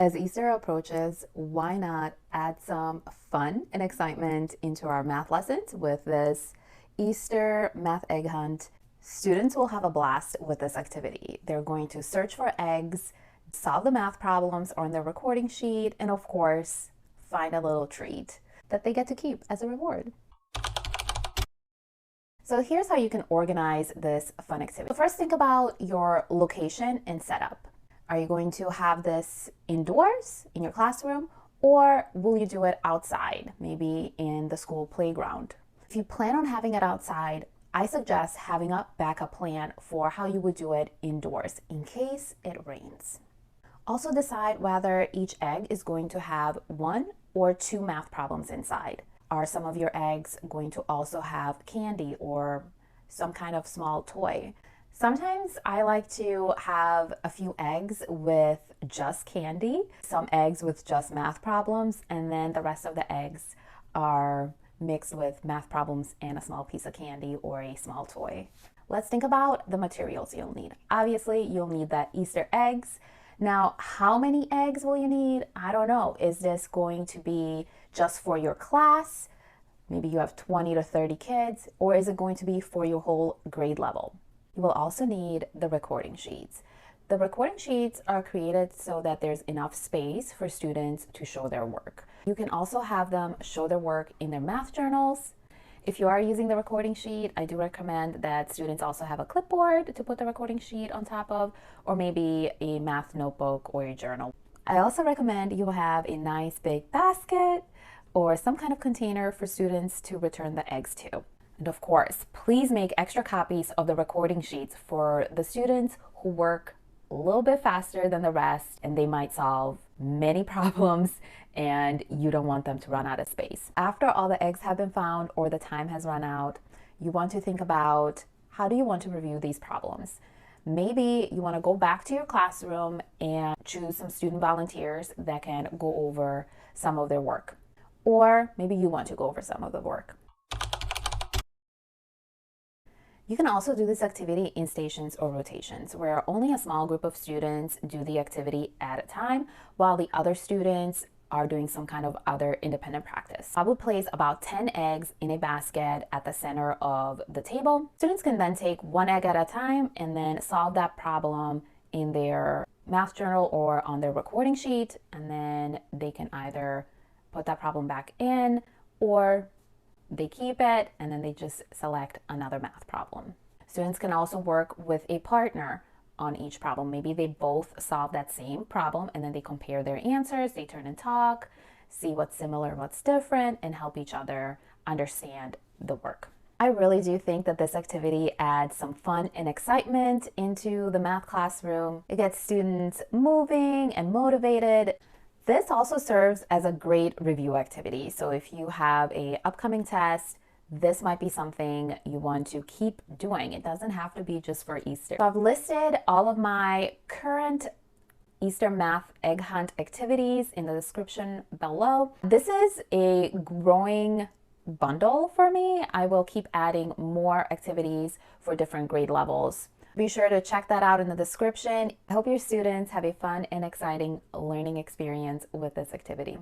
As Easter approaches, why not add some fun and excitement into our math lessons with this Easter math egg hunt? Students will have a blast with this activity. They're going to search for eggs, solve the math problems on their recording sheet, and of course, find a little treat that they get to keep as a reward. So here's how you can organize this fun activity. First, think about your location and setup. Are you going to have this indoors in your classroom, or will you do it outside, maybe in the school playground? If you plan on having it outside, I suggest having a backup plan for how you would do it indoors in case it rains. Also decide whether each egg is going to have 1 or 2 math problems inside. Are some of your eggs going to also have candy or some kind of small toy? Sometimes I like to have a few eggs with just candy, some eggs with just math problems, and then the rest of the eggs are mixed with math problems and a small piece of candy or a small toy. Let's think about the materials you'll need. Obviously, you'll need the Easter eggs. Now, how many eggs will you need? I don't know. Is this going to be just for your class? Maybe you have 20 to 30 kids, or is it going to be for your whole grade level? You will also need the recording sheets. The recording sheets are created so that there's enough space for students to show their work. You can also have them show their work in their math journals. If you are using the recording sheet, I do recommend that students also have a clipboard to put the recording sheet on top of, or maybe a math notebook or a journal. I also recommend you have a nice big basket or some kind of container for students to return the eggs to. And of course, please make extra copies of the recording sheets for the students who work a little bit faster than the rest and they might solve many problems and you don't want them to run out of space. After all the eggs have been found or the time has run out, you want to think about how do you want to review these problems. Maybe you want to go back to your classroom and choose some student volunteers that can go over some of their work. Or maybe you want to go over some of the work. You can also do this activity in stations or rotations, where only a small group of students do the activity at a time, while the other students are doing some kind of other independent practice. I would place about 10 eggs in a basket at the center of the table. Students can then take 1 egg at a time and then solve that problem in their math journal or on their recording sheet, and then they can either put that problem back in or they keep it and then they just select another math problem. Students can also work with a partner on each problem. Maybe they both solve that same problem and then they compare their answers, they turn and talk, see what's similar, what's different, and help each other understand the work. I really do think that this activity adds some fun and excitement into the math classroom. It gets students moving and motivated. This also serves as a great review activity. So if you have an upcoming test, this might be something you want to keep doing. It doesn't have to be just for Easter. So I've listed all of my current Easter math egg hunt activities in the description below. This is a growing bundle for me. I will keep adding more activities for different grade levels. Be sure to check that out in the description. I hope your students have a fun and exciting learning experience with this activity.